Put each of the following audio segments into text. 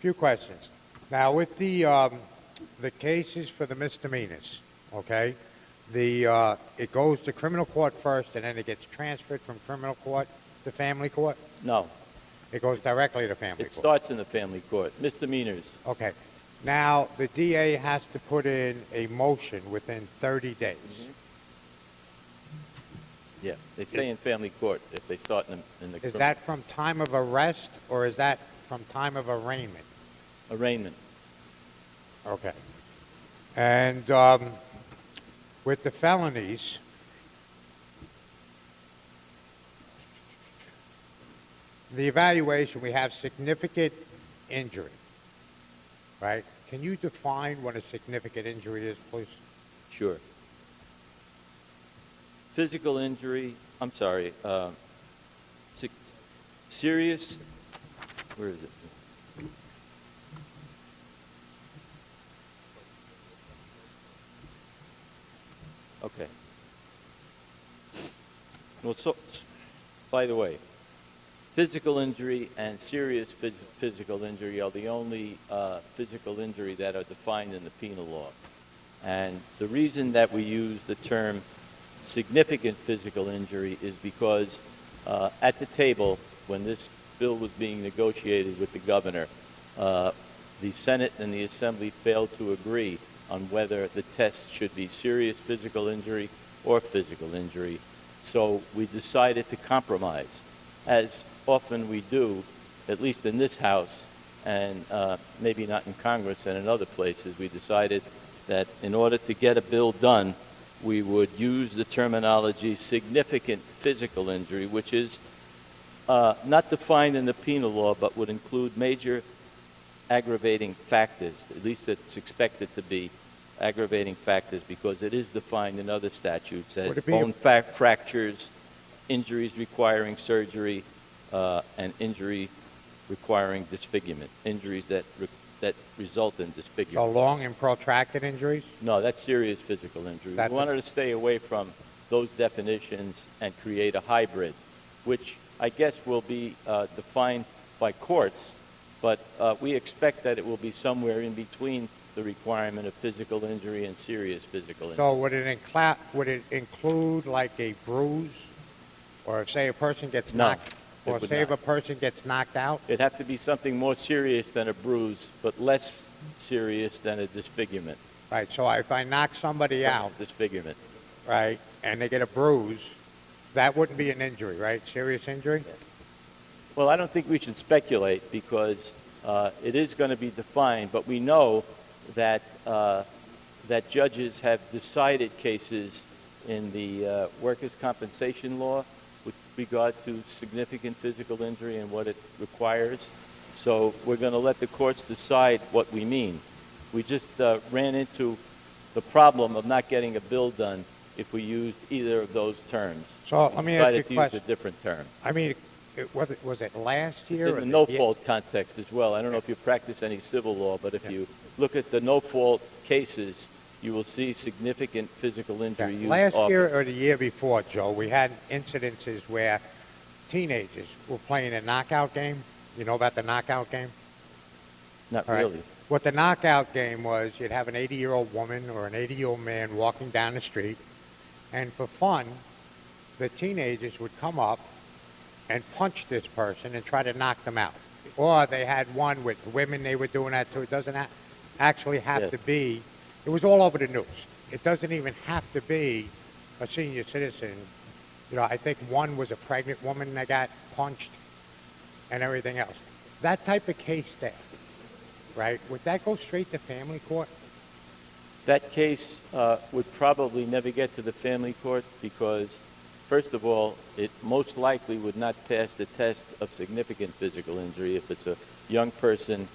Few questions. Now, with the cases for the misdemeanors, okay, it goes to criminal court first, and then it gets transferred from criminal court to family court? No, It goes directly to family it court? starts in the family court. Misdemeanors. Okay. Now, the DA has to put in a motion within 30 days. Yeah, they stay in family court if they start in the Is that from time of arrest, or is that from time of arraignment? arraignment. Okay. And with the felonies, the evaluation, we have significant injury, right? Can you define what a significant injury is, please? Sure. Physical injury, I'm sorry, serious, where is it? Okay. Well, so, by the way, physical injury and serious physical injury are the only physical injury that are defined in the penal law. And the reason that we use the term significant physical injury is because at the table, when this bill was being negotiated with the governor, the Senate and the Assembly failed to agree on whether the test should be serious physical injury or physical injury. So we decided to compromise, as often we do, at least in this House, and maybe not in Congress and in other places. We decided that in order to get a bill done, we would use the terminology significant physical injury, which is not defined in the penal law, but would include major aggravating factors. At least it's expected to be aggravating factors, because it is defined in other statutes as bone fractures, injuries requiring surgery, and injury requiring disfigurement, injuries that result in disfigurement. So long and protracted injuries? No, that's serious physical injury. We wanted to stay away from those definitions and create a hybrid, which I guess will be defined by courts, but we expect that it will be somewhere in between the requirement of physical injury and serious physical injury. So would it include like a bruise, or say a person gets knocked, or say if a person gets knocked out? It'd have to be something more serious than a bruise, but less serious than a disfigurement. Right, so if I knock somebody out, Disfigurement. right, and they get a bruise, that wouldn't be an injury, right? Serious injury? Yeah. Well, I don't think we should speculate, because it is going to be defined, but we know that that judges have decided cases in the workers' compensation law with regard to significant physical injury and what it requires. So we're going to let the courts decide what we mean. We just ran into the problem of not getting a bill done if we used either of those terms. So let me ask you a question. Decided to use a different term. I mean, was it last year? In the no-fault context as well. I don't know if you practice any civil law, but if you look at the no-fault cases, you will see significant physical injury used Last often. year or the year before, Joe, we had incidences where teenagers were playing a knockout game. You know about the knockout game? Not All right. really. What the knockout game was, you'd have an 80-year-old woman or an 80-year-old man walking down the street, and for fun, the teenagers would come up and punch this person and try to knock them out. Or they had one with women, they were doing that too. It doesn't actually have to be, it was all over the news. It doesn't even have to be a senior citizen. You know, I think one was a pregnant woman that got punched and everything else. That type of case there, right, would that go straight to family court? That case would probably never get to the family court because, first of all, it most likely would not pass the test of significant physical injury if it's a young person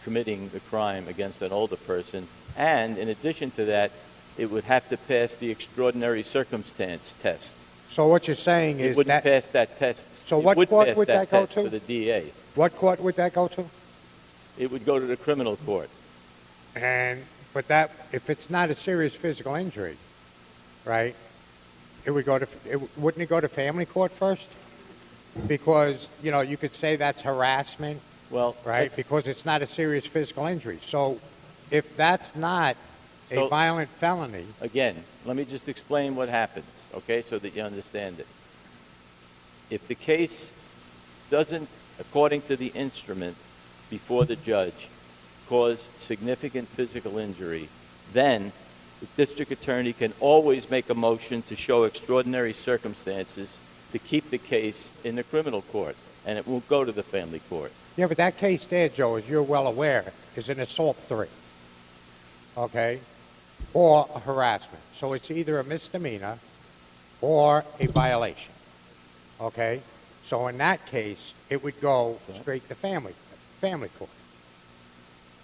committing the crime against an older person. And in addition to that, it would have to pass the extraordinary circumstance test. So what you're saying is it wouldn't pass that test. So what court would that go to? For the DA. What court would that go to? It would go to the criminal court. But that, if it's not a serious physical injury, right, it would go to, wouldn't it go to family court first? Because, you know, you could say that's harassment Well, right? let's- Because it's not a serious physical injury. So if that's not a So- violent felony, Again, let me just explain what happens, okay, so that you understand it. If the case doesn't, according to the instrument before the judge, cause significant physical injury, then the district attorney can always make a motion to show extraordinary circumstances to keep the case in the criminal court, and it won't go to the family court. yeah, but that case there, Joe, as you're well aware, is an assault 3, okay, or a harassment. So it's either a misdemeanor or a violation, okay? So in that case, it would go straight to family court,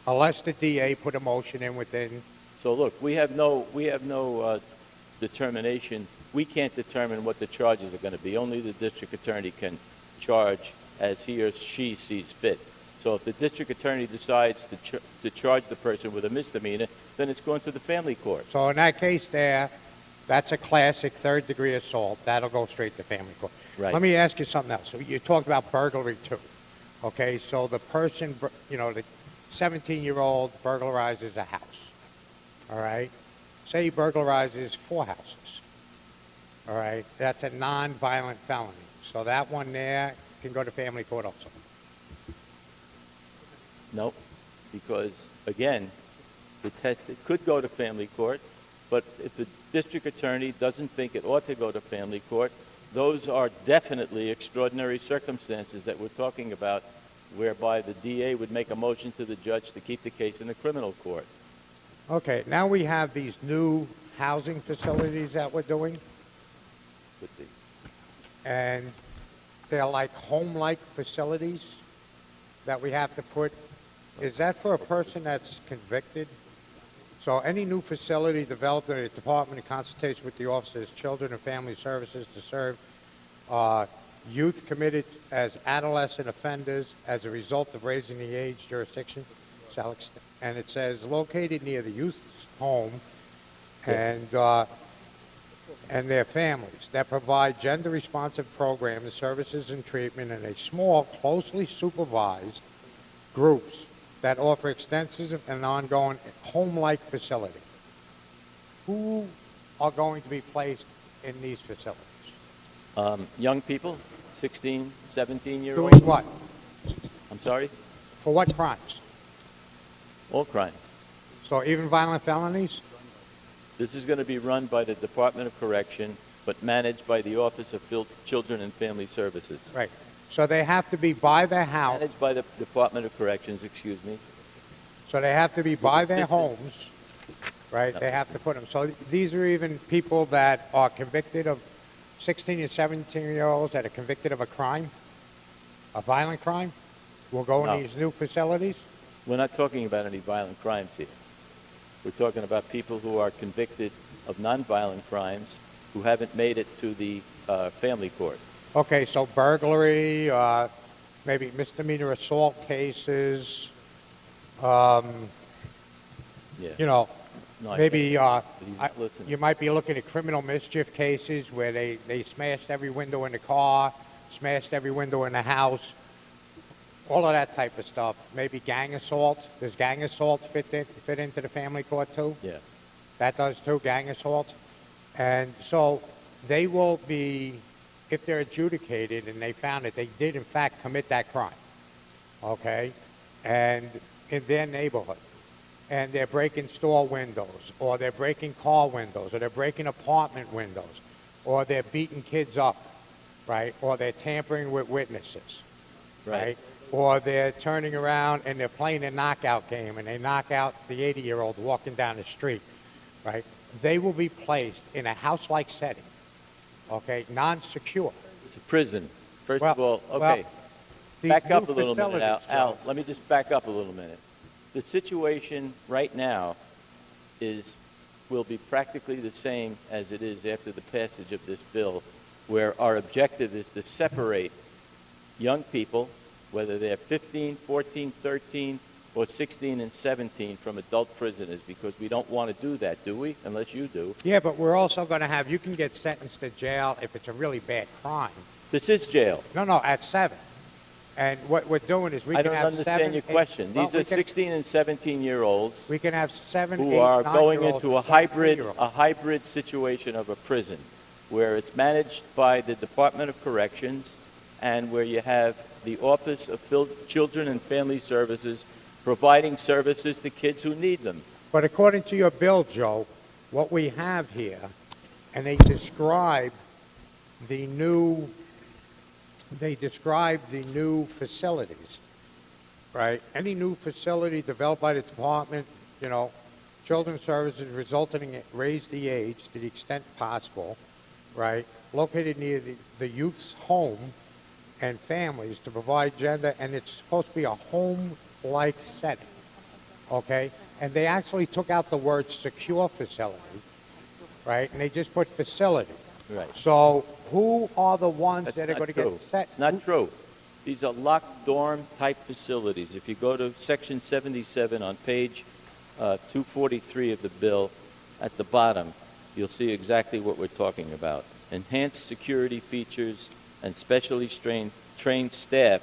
unless the DA put a motion in within. So look, we have no determination. We can't determine what the charges are going to be. Only the district attorney can charge as he or she sees fit. So if the district attorney decides to charge the person with a misdemeanor, then it's going to the family court. So in that case there, that's a classic third-degree assault. That'll go straight to family court. Right. Let me ask you something else. So you talked about burglary too, okay? So the person, the 17-year-old burglarizes a house, all right? Say he burglarizes 4 houses, all right? That's a non-violent felony. So that one there can go to family court also. Nope, because again, the test, it could go to family court, but if the district attorney doesn't think it ought to go to family court, those are definitely extraordinary circumstances that we're talking about, whereby the DA would make a motion to the judge to keep the case in the criminal court. Okay, now we have these new housing facilities that we're doing, Could be. and they're like home-like facilities that we have to put. Is that for a person that's convicted? So any new facility developed in a department in consultation with the Office of Children and Family Services to serve youth committed as adolescent offenders as a result of raising the age jurisdiction, and it says located near the youth's home and their families that provide gender-responsive programs, services, and treatment in a small, closely supervised groups that offer extensive and ongoing home-like facility. Who are going to be placed in these facilities? Young people, 16, 17-year-olds. Doing what? I'm sorry? For what crimes? All crimes. So even violent felonies? This is going to be run by the Department of Correction, but managed by the Office of Children and Family Services. Right. So they have to be by their house. Managed by the Department of Corrections, excuse me. So they have to be by their assistance. homes, right? They have to put them. So these are even people that are convicted of 16 and 17-year-olds that are convicted of a crime, a violent crime, will go No. in these new facilities? We're not talking about any violent crimes here. We're talking about people who are convicted of nonviolent crimes who haven't made it to the family court. Okay, so burglary, maybe misdemeanor assault cases, Yeah. No, I maybe can't- he's not listening. you might be looking at criminal mischief cases where they smashed every window in the car, smashed every window in the house, all of that type of stuff. Maybe gang assault. Does gang assault fit into the family court too? Yeah. That does too, gang assault. And so they will be, if they're adjudicated and they found that they did in fact commit that crime, okay, and in their neighborhood, and they're breaking store windows, or they're breaking car windows, or they're breaking apartment windows, or they're beating kids up, right, or they're tampering with witnesses, right? Or they're turning around and they're playing a knockout game and they knock out the 80-year-old walking down the street, right? They will be placed in a house-like setting, okay, non-secure. It's a prison. First Well- of all, well, okay, The back up a new little minute, Al. facilities, Al, Joe. let me just back up a little minute. The situation right now will be practically the same as it is after the passage of this bill, where our objective is to separate young people, whether they're 15, 14, 13, or 16 and 17, from adult prisoners, because we don't want to do that, do we? Unless you do. Yeah, but we're also going to have, you can get sentenced to jail if it's a really bad crime. This is jail. No, at 7. And what we're doing is we I can don't have understand 7, your 8 question. well, These are 16 and 17-year-olds we can have 7, who 8, are 9 going year olds into and 17-year-olds. a hybrid situation of a prison, where it's managed by the Department of Corrections and where you have the Office of Children and Family Services providing services to kids who need them. But according to your bill, Joe, what we have here, and they describe the new facilities, right? Any new facility developed by the department, you know, children's services resulting in raise the age to the extent possible, right? Located near the youth's home and families to provide gender, and it's supposed to be a home-like setting, okay? And they actually took out the word secure facility, right? And they just put facility. Right. So who are the ones That's that are not going to true. get set? It's not true. These are locked dorm type facilities. If you go to section 77 on page 243 of the bill, at the bottom, you'll see exactly what we're talking about. Enhanced security features and specially trained staff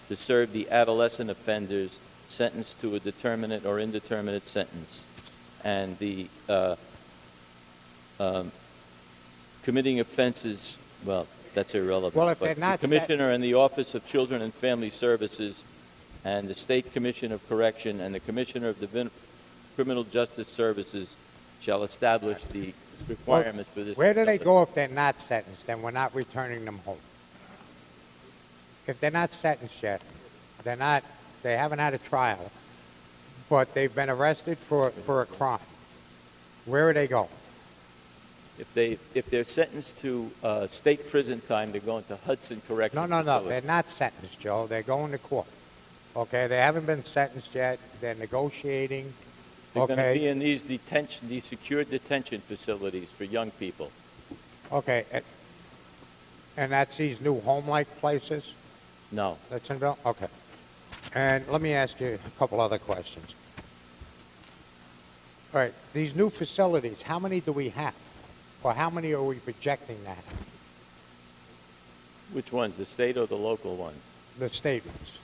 to serve the adolescent offenders sentenced to a determinate or indeterminate sentence. And the committing offenses, well, that's irrelevant. Well, if but they're not the Commissioner and the Office of Children and Family Services and the State Commission of Correction and the Commissioner of the Criminal Justice Services shall establish the requirements for this. Where do they facility. go if they're not sentenced? Then we're not returning them home. If they're not sentenced yet, they haven't had a trial, but they've been arrested for a crime. Where are they going? If they're sentenced to state prison time, they're going to Hudson Correctional No. Facility. They're not sentenced, Joe. They're going to court. Okay, they haven't been sentenced yet. They're negotiating. They're going to be Okay, in these secure detention facilities for young people. okay, and that's these new home-like places No. that's in Bill? Okay. And let me ask you a couple other questions. All right, these new facilities, how many do we have? Or how many are we projecting to have? Which ones, the state or the local ones? The state ones.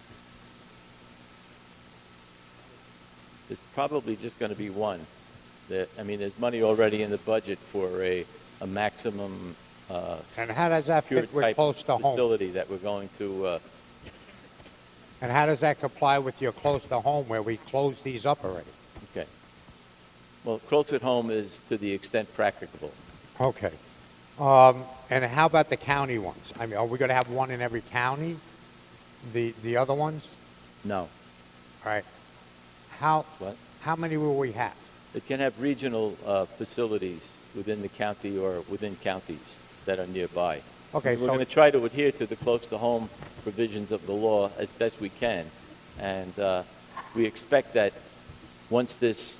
It's probably just going to be one. There's money already in the budget for a maximum And how does that secure fit with type close to home? facility that we're going to. And how does that comply with your close to home where we closed these up already? Okay. Well, close at home is to the extent practicable. Okay. And how about the county ones? I mean, are we going to have one in every county? The other ones? No. All right. What? How many will we have? It can have regional facilities within the county or within counties that are nearby. Okay, We're so going to try to adhere to the close-to-home provisions of the law as best we can. And we expect that once this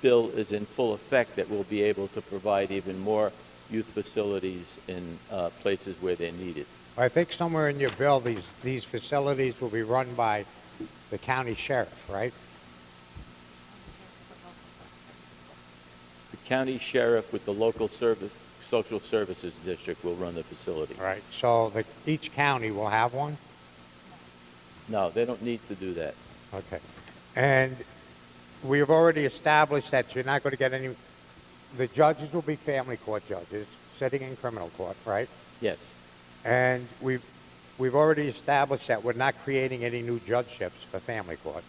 bill is in full effect, that we'll be able to provide even more youth facilities in places where they're needed. I think somewhere in your bill, these facilities will be run by the county sheriff, right? The county sheriff with the local social services district will run the facility. All right. So each county will have one? No, they don't need to do that. Okay. And we have already established that you're not going to get any, the judges will be family court judges sitting in criminal court, right? Yes. And we've already established that we're not creating any new judgeships for family court.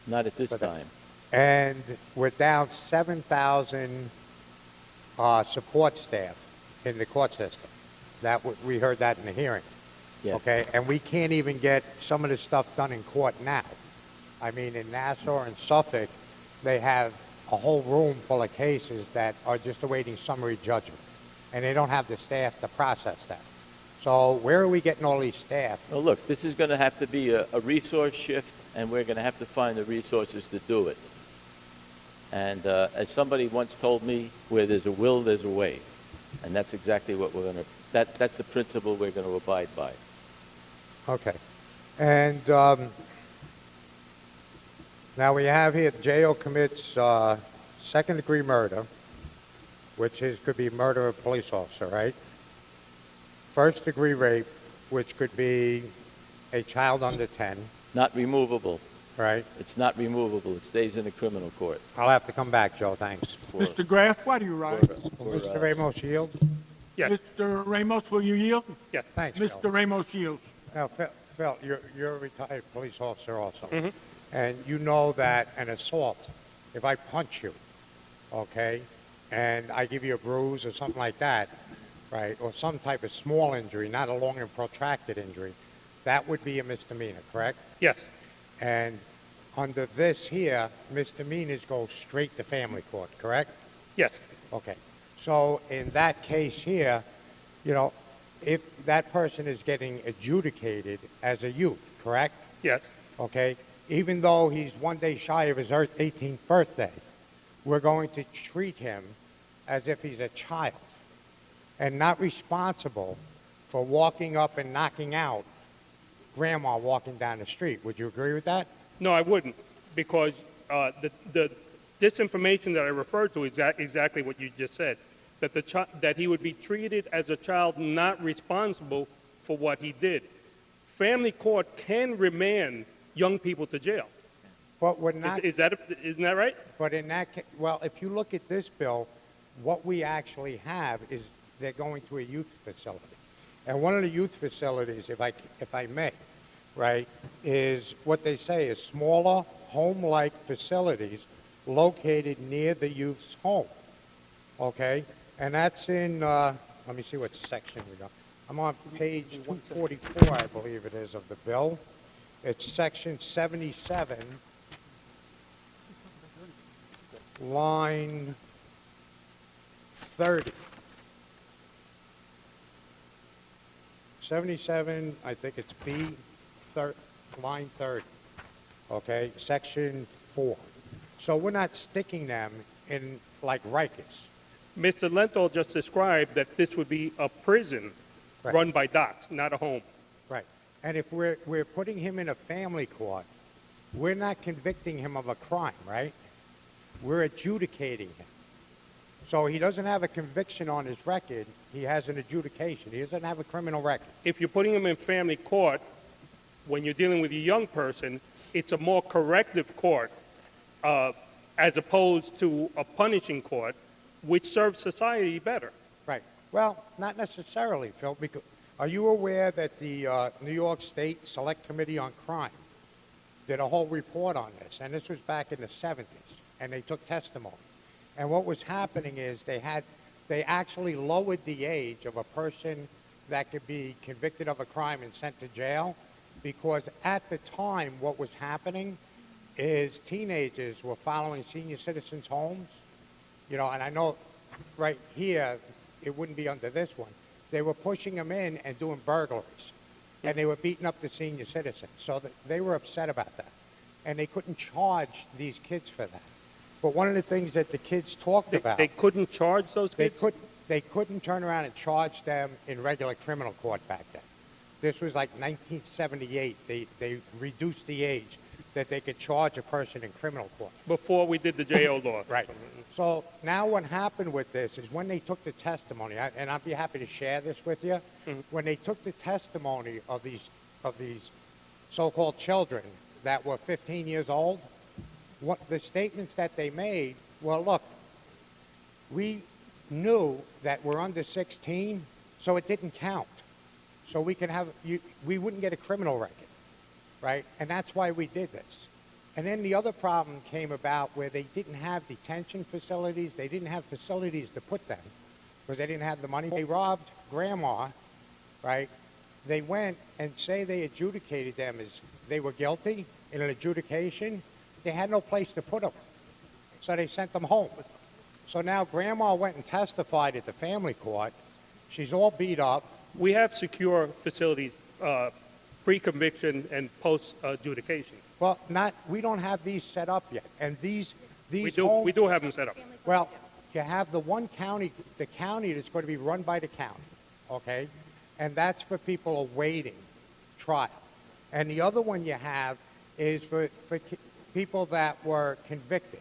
Not at this time. And we're down 7,000 support staff in the court system. We heard that in the hearing. Yes. Okay, and we can't even get some of this stuff done in court now. I mean, in Nassau and Suffolk, they have a whole room full of cases that are just awaiting summary judgment, and they don't have the staff to process that. So where are we getting all these staff? Well, look, this is going to have to be a resource shift, and we're going to have to find the resources to do it. And as somebody once told me, where there's a will, there's a way. And that's exactly what we're going to, that's the principle we're going to abide by. Okay. And now we have here, J.O. commits second-degree murder, which could be murder of a police officer, right? First-degree rape, which could be a child under 10, Not removable. right? It's not removable. It stays in the criminal court. I'll have to come back, Joe, thanks. Mr. Graf, why do you rise? Will Mr. Ramos yield? Yes. Mr. Ramos, will you yield? Yes. Thanks, Joe. Mr. Ramos yields. Now, Phil, you're a retired police officer also. And you know that an assault, if I punch you, okay, and I give you a bruise or something like that, right, or some type of small injury, not a long and protracted injury, that would be a misdemeanor, correct? Yes. And under this here, misdemeanors go straight to family court, correct? Yes. Okay. So in that case here, you know, if that person is getting adjudicated as a youth, correct? Yes. Okay? Even though he's one day shy of his 18th birthday, we're going to treat him as if he's a child and not responsible for walking up and knocking out grandma walking down the street. Would you agree with that? No, I wouldn't, because the disinformation that I referred to is exactly what you just said, that that he would be treated as a child not responsible for what he did. Family court can remand young people to jail. But we're not. Isn't that right? But in that case, well, if you look at this bill, what we actually have is they're going to a youth facility. And one of the youth facilities, if I may, right, is what they say is smaller, home-like facilities located near the youth's home, okay? And that's in, let me see what section we got. I'm on page 244, I believe it is, of the bill. It's section 77, line 30. 77, I think it's B, line 30, okay, section 4. So we're not sticking them in like Rikers. Mr. Lenthal just described that this would be a prison Right. run by docs, not a home. Right. And if we're putting him in a family court, we're not convicting him of a crime, right? We're adjudicating him. So he doesn't have a conviction on his record. He has an adjudication. He doesn't have a criminal record. If you're putting him in family court, when you're dealing with a young person, it's a more corrective court as opposed to a punishing court, which serves society better. Right. Well, not necessarily, Phil, because are you aware that the New York State Select Committee on Crime did a whole report on this? And this was back in the 70s, and they took testimony. And what was happening is they actually lowered the age of a person that could be convicted of a crime and sent to jail, because at the time what was happening is teenagers were following senior citizens' homes, you know, and I know right here it wouldn't be under this one. They were pushing them in and doing burglaries, and they were beating up the senior citizens. So they were upset about that, and they couldn't charge these kids for that. But one of the things that the kids talked about, They couldn't charge those kids? they couldn't turn around and charge them in regular criminal court back then. This was like 1978. They reduced the age that they could charge a person in criminal court. Before we did the JO law. Right. So now what happened with this is when they took the testimony, and I'd be happy to share this with you, when they took the testimony of these so-called children that were 15 years old, what the statements that they made, well, look, we knew that we're under 16, so it didn't count. So we wouldn't get a criminal record, right? And that's why we did this. And then the other problem came about where they didn't have detention facilities. They didn't have facilities to put them because they didn't have the money. They robbed grandma, right? They went and say they adjudicated them as they were guilty in an adjudication. They had no place to put them, so they sent them home. So now grandma went and testified at the family court. She's all beat up. We have secure facilities, pre-conviction and post-adjudication. Well, we don't have these set up yet. And these We homes, do have them set up. well, you have the one county, the county that's going to be run by the county, okay? And that's for people awaiting trial. And the other one you have is for people that were convicted,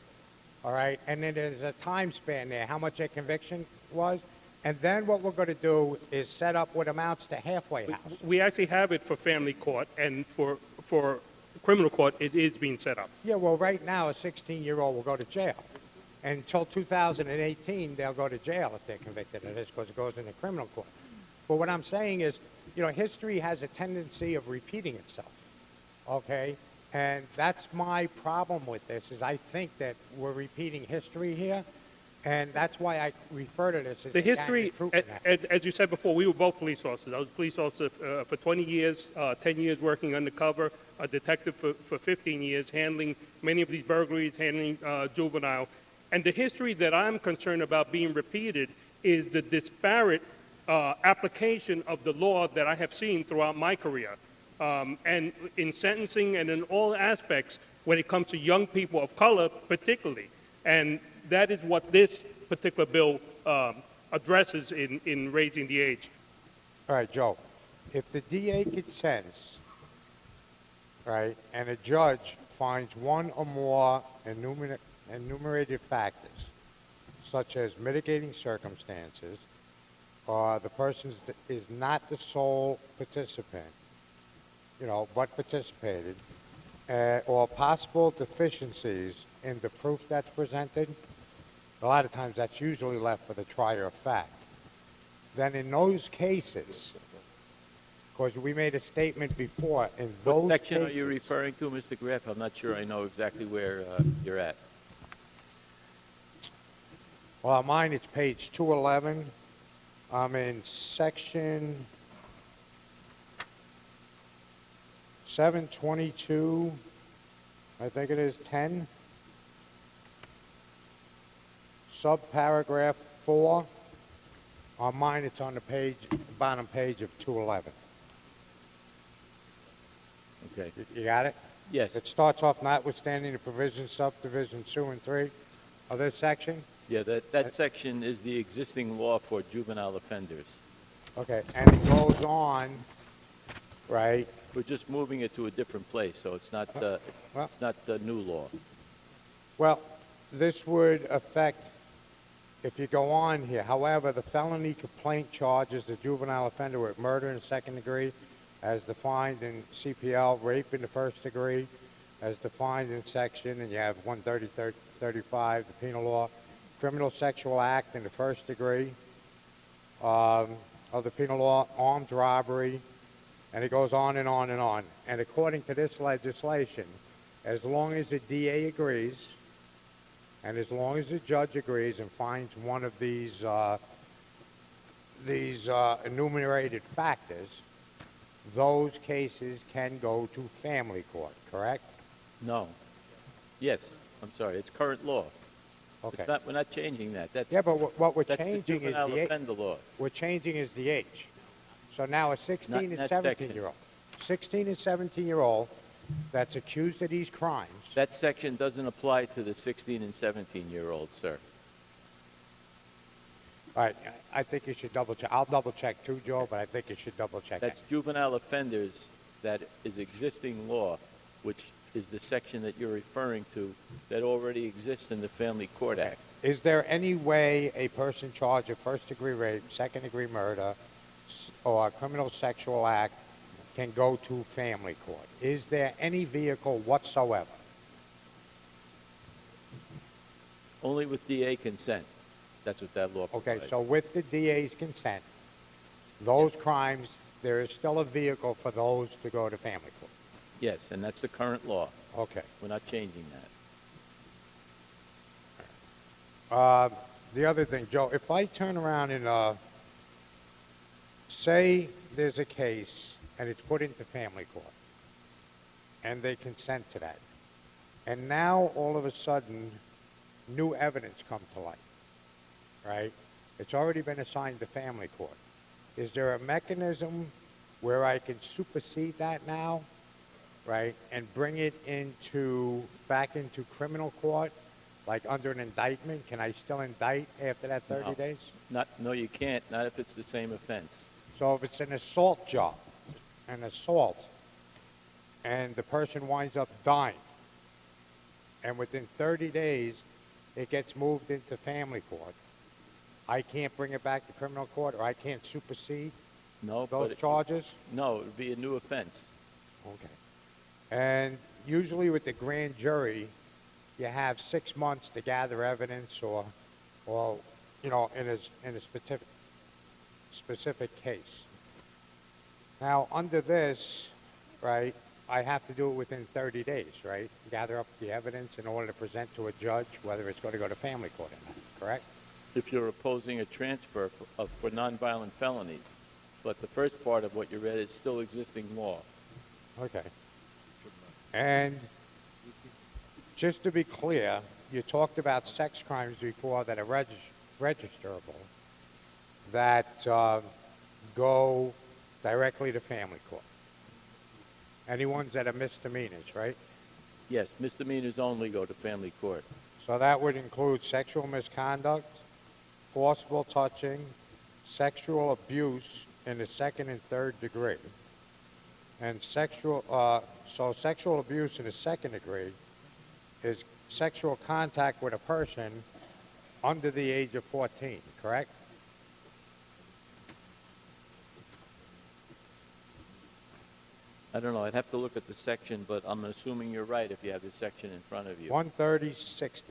all right? And then there's a time span there, how much their conviction was. And then what we're going to do is set up what amounts to halfway house. We actually have it for family court, and for criminal court, it is being set up. Yeah, well, right now, a 16-year-old will go to jail. And until 2018, they'll go to jail if they're convicted of this because it goes into criminal court. But what I'm saying is, you know, history has a tendency of repeating itself, okay? And that's my problem with this, is I think that we're repeating history here, and that's why I refer to this as The a gang history, recruitment act. as you said before, we were both police officers. I was a police officer for 20 years, 10 years working undercover, a detective for 15 years, handling many of these burglaries, handling juvenile. And the history that I'm concerned about being repeated is the disparate application of the law that I have seen throughout my career. And in sentencing and in all aspects when it comes to young people of color particularly. And that is what this particular bill addresses in raising the age. All right, Joe, if the DA consents, right, and a judge finds one or more enumerated factors, such as mitigating circumstances, or the person is not the sole participant, you know, but participated, or possible deficiencies in the proof that's presented, a lot of times that's usually left for the trier of fact. Then in those cases, because we made a statement before, in those What section cases, are you referring to, Mr. Graf? I'm not sure I know exactly where you're at. well, on mine it's page 211. I'm in section 722, I think it is 10, subparagraph 4. On mine, it's on the page, bottom page of 211. Okay. You got it? Yes. It starts off notwithstanding the provisions, subdivision 2 and 3 of this section. Yeah, that section is the existing law for juvenile offenders. Okay, and it goes on, right? We're just moving it to a different place, so it's not Well- it's not the new law. Well, this would affect, if you go on here, however, the felony complaint charges the juvenile offender with murder in the second degree, as defined in CPL, rape in the first degree, as defined in section, and you have 130-35, the penal law, criminal sexual act in the first degree of the penal law, armed robbery, and it goes on and on and on. And according to this legislation, as long as the DA agrees, and as long as the judge agrees and finds one of these enumerated factors, those cases can go to family court, correct? No. Yes. I'm sorry. It's current law. Okay. It's not. We're not changing that. That's Yeah, but what we're that's the changing is juvenile the age. offender law. We're changing is the age. So now a 16 Not and that 17-year-old, 16 and 17-year-old that's accused of these crimes, That section doesn't apply to the 16 and 17-year-olds, sir. all right, I think you should double check. I'll double check too, Joe, but I think you should double check that. That's juvenile offenders. That is existing law, which is the section that you're referring to that already exists in the Family Court Act. Is there any way a person charged of first-degree rape, second-degree murder, or a criminal sexual act can go to family court? Is there any vehicle whatsoever? Only with DA consent. That's what that law Okay, provides. so with the DA's consent, those crimes, there is still a vehicle for those to go to family court? Yes, and that's the current law. Okay. We're not changing that. The other thing, Joe, if I turn around and say there's a case and it's put into family court and they consent to that, and now all of a sudden new evidence come to light, right? It's already been assigned to family court. Is there a mechanism where I can supersede that now, right, and bring it back into criminal court? Like under an indictment, can I still indict after that 30 No. days? No, you can't. Not if it's the same offense. So if it's an assault job, an assault, and the person winds up dying, and within 30 days it gets moved into family court, I can't bring it back to criminal court, or I can't supersede No, those but, charges? no, it would be a new offense. Okay. And usually with the grand jury, you have 6 months to gather evidence or, in a specific case. Now, under this, right, I have to do it within 30 days, right? Gather up the evidence in order to present to a judge whether it's going to go to family court or not, correct? If you're opposing a transfer for nonviolent felonies. But the first part of what you read is still existing law. Okay. And just to be clear, you talked about sex crimes before that are registerable that go directly to family court. Any ones that are misdemeanors, right? Yes, misdemeanors only go to family court. So that would include sexual misconduct, forcible touching, sexual abuse in the second and third degree. And sexual abuse in the second degree is sexual contact with a person under the age of 14, correct? I don't know, I'd have to look at the section, but I'm assuming you're right if you have the section in front of you. 130-60.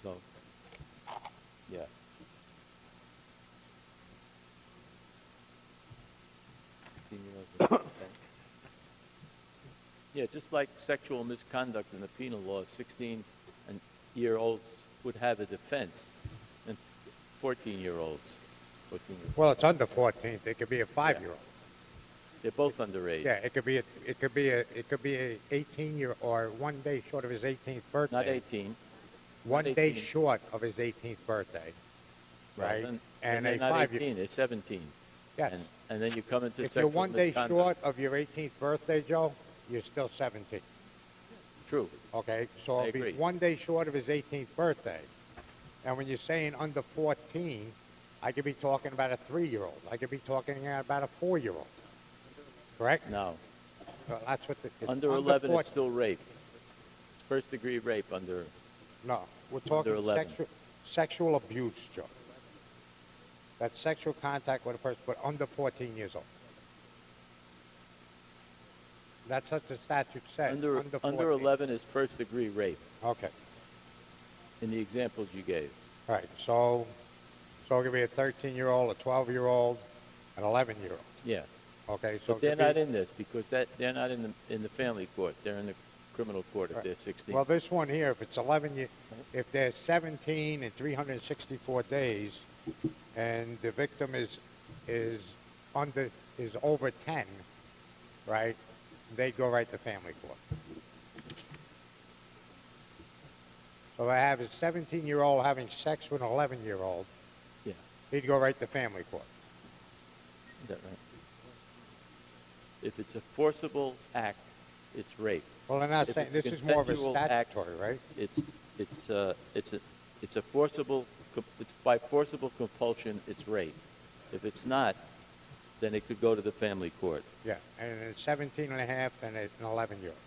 So, yeah. Yeah, just like sexual misconduct in the penal law, 16-year-olds would have a defense, and 14-year-olds. Well, it's under 14. It could be a 5-year-old. They're both underage. Yeah, it could be a 18-year or 1 day short of his 18th birthday. Not 18. One Not day 18. short of his 18th birthday. Right? Then And they're a not 5-year. 18, they're 17. Yes. And then you come into If you're sexual 1 day misconduct. short of your 18th birthday, Joe, you're still 17. True. Okay? So I if he's agree. 1 day short of his 18th birthday, and when you're saying under 14, I could be talking about a 3-year-old. I could be talking about a 4-year-old. Correct? No. So that's what it's Under 11, 14. it's still rape. It's first-degree rape under... No, we're talking 11. sexual abuse, Joe. That's sexual contact with a person, but under 14 years old. That's what the statute says. Under 14. 11 is first-degree rape, Okay. in the examples you gave. All right. So it could be a 13-year-old, a 12-year-old, an 11-year-old. Yeah. Okay. So But they're not in this because they're not in the family court. They're in the criminal court if they're 16. Well, this one here, if it's 11, if they're 17 and 364 days, and the victim is over 10, right? They go right to family court. So I have a 17-year-old having sex with an 11-year-old. Yeah. He'd go right to family court. Is that right? If it's a forcible act, it's rape. Well, they're not If saying it's this is more of a consensual act, statutory, right? It's a forcible. It's by forcible compulsion. It's rape. If it's not, then it could go to the family court. Yeah, and it's 17 and a half and an 11-year-old.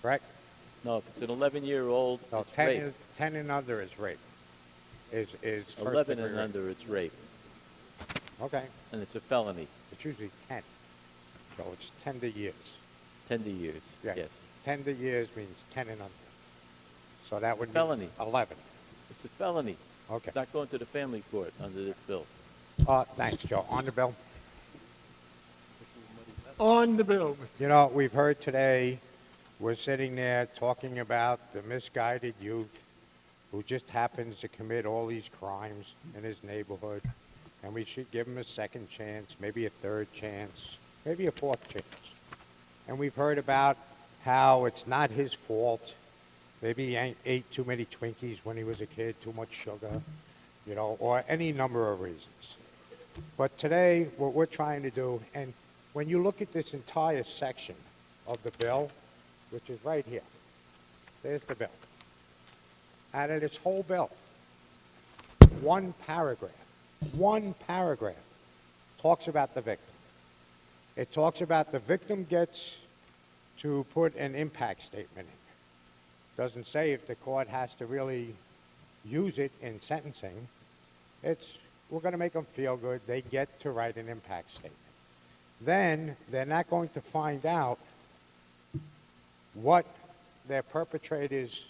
Correct? No, if it's an 11-year-old, So it's 10, rape. 10 and under is rape. Is first 11 degree and rape. under, it's rape, Okay. and it's a felony. It's usually 10. So it's 10 to years. 10 to years. Yeah. Yes. 10 to years means 10 and under. So that would Felony. be 11. It's a felony. Okay. It's not going to the family court under this bill. Thanks, Joe. On the bill. On the bill, Mr. You know, we've heard today, we're sitting there talking about the misguided youth who just happens to commit all these crimes in his neighborhood, and we should give him a second chance, maybe a third chance, maybe a fourth chance. And we've heard about how it's not his fault. Maybe he ate too many Twinkies when he was a kid, too much sugar, or any number of reasons. But today, what we're trying to do, and when you look at this entire section of the bill, which is right here, there's the bill. Out of this whole bill, one paragraph talks about the victim. It talks about the victim gets to put an impact statement in. Doesn't say if the court has to really use it in sentencing. We're going to make them feel good. They get to write an impact statement. Then they're not going to find out what their perpetrators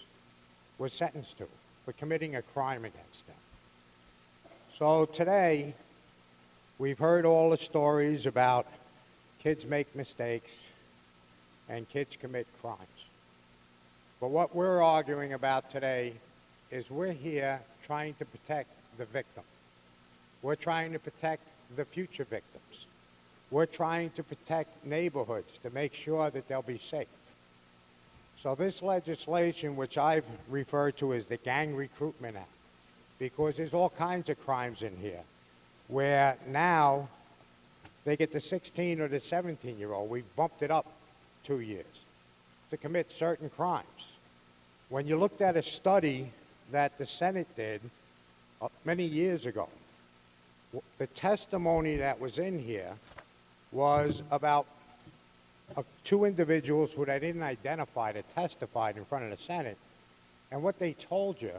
was sentenced to for committing a crime against them. So today, we've heard all the stories about kids make mistakes and kids commit crimes. But what we're arguing about today is we're here trying to protect the victim. We're trying to protect the future victims. We're trying to protect neighborhoods to make sure that they'll be safe. So this legislation, which I've referred to as the Gang Recruitment Act, because there's all kinds of crimes in here, where now they get the 16 or the 17-year-old, we've bumped it up 2 years, to commit certain crimes. When you looked at a study that the Senate did many years ago, the testimony that was in here was about two individuals who they didn't identify that testified in front of the Senate. And what they told you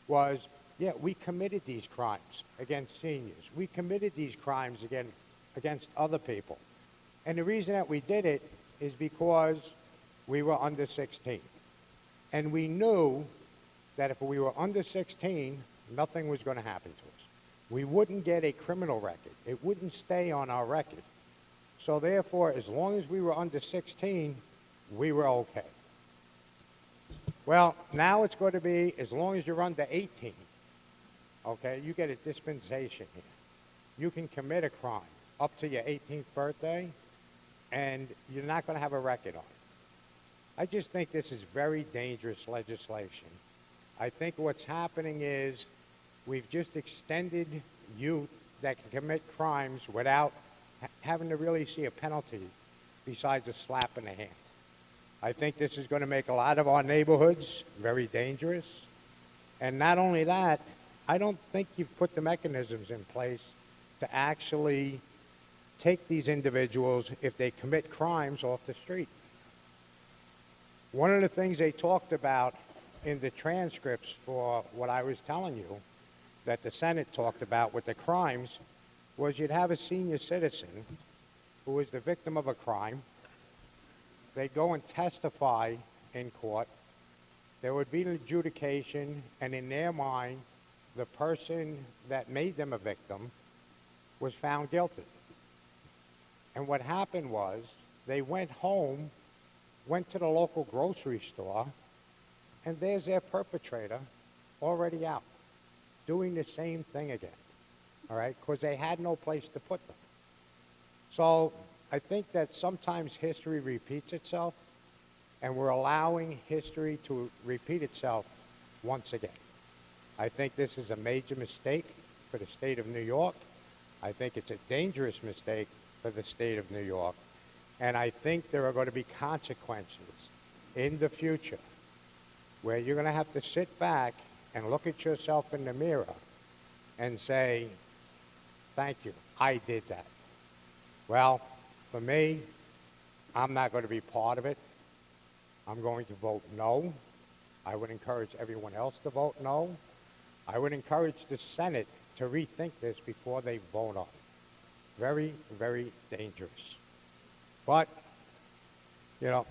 was, yeah, we committed these crimes against seniors. We committed these crimes against other people. And the reason that we did it is because we were under 16. And we knew that if we were under 16, nothing was going to happen to us. We wouldn't get a criminal record. It wouldn't stay on our record. So therefore, as long as we were under 16, we were okay. Well, now it's going to be as long as you're under 18, okay? You get a dispensation here. You can commit a crime up to your 18th birthday, and you're not going to have a record on it. I just think this is very dangerous legislation. I think what's happening is we've just extended youth that can commit crimes without having to really see a penalty besides a slap in the hand. I think this is going to make a lot of our neighborhoods very dangerous. And not only that, I don't think you've put the mechanisms in place to actually take these individuals, if they commit crimes, off the street. One of the things they talked about in the transcripts for what I was telling you, that the Senate talked about with the crimes, was you'd have a senior citizen who was the victim of a crime. They'd go and testify in court. There would be an adjudication, and in their mind, the person that made them a victim was found guilty. And what happened was they went home, went to the local grocery store, and there's their perpetrator already out, doing the same thing again. All right, because they had no place to put them. So I think that sometimes history repeats itself, and we're allowing history to repeat itself once again. I think this is a major mistake for the state of New York. I think it's a dangerous mistake for the state of New York. And I think there are going to be consequences in the future where you're going to have to sit back and look at yourself in the mirror and say, thank you, I did that. Well, for me, I'm not going to be part of it. I'm going to vote no. I would encourage everyone else to vote no. I would encourage the Senate to rethink this before they vote on it. Very, very dangerous. But, you know,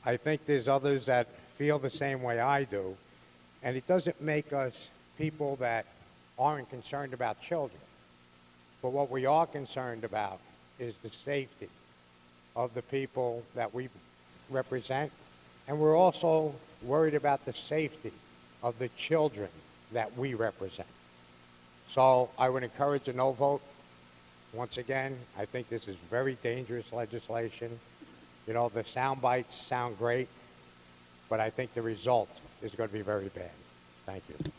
I think there's others that feel the same way I do, and it doesn't make us people that aren't concerned about children. But what we are concerned about is the safety of the people that we represent, and we're also worried about the safety of the children that we represent. So I would encourage a no vote. Once again, I think this is very dangerous legislation. You know, the sound bites sound great, but I think the result is going to be very bad. Thank you.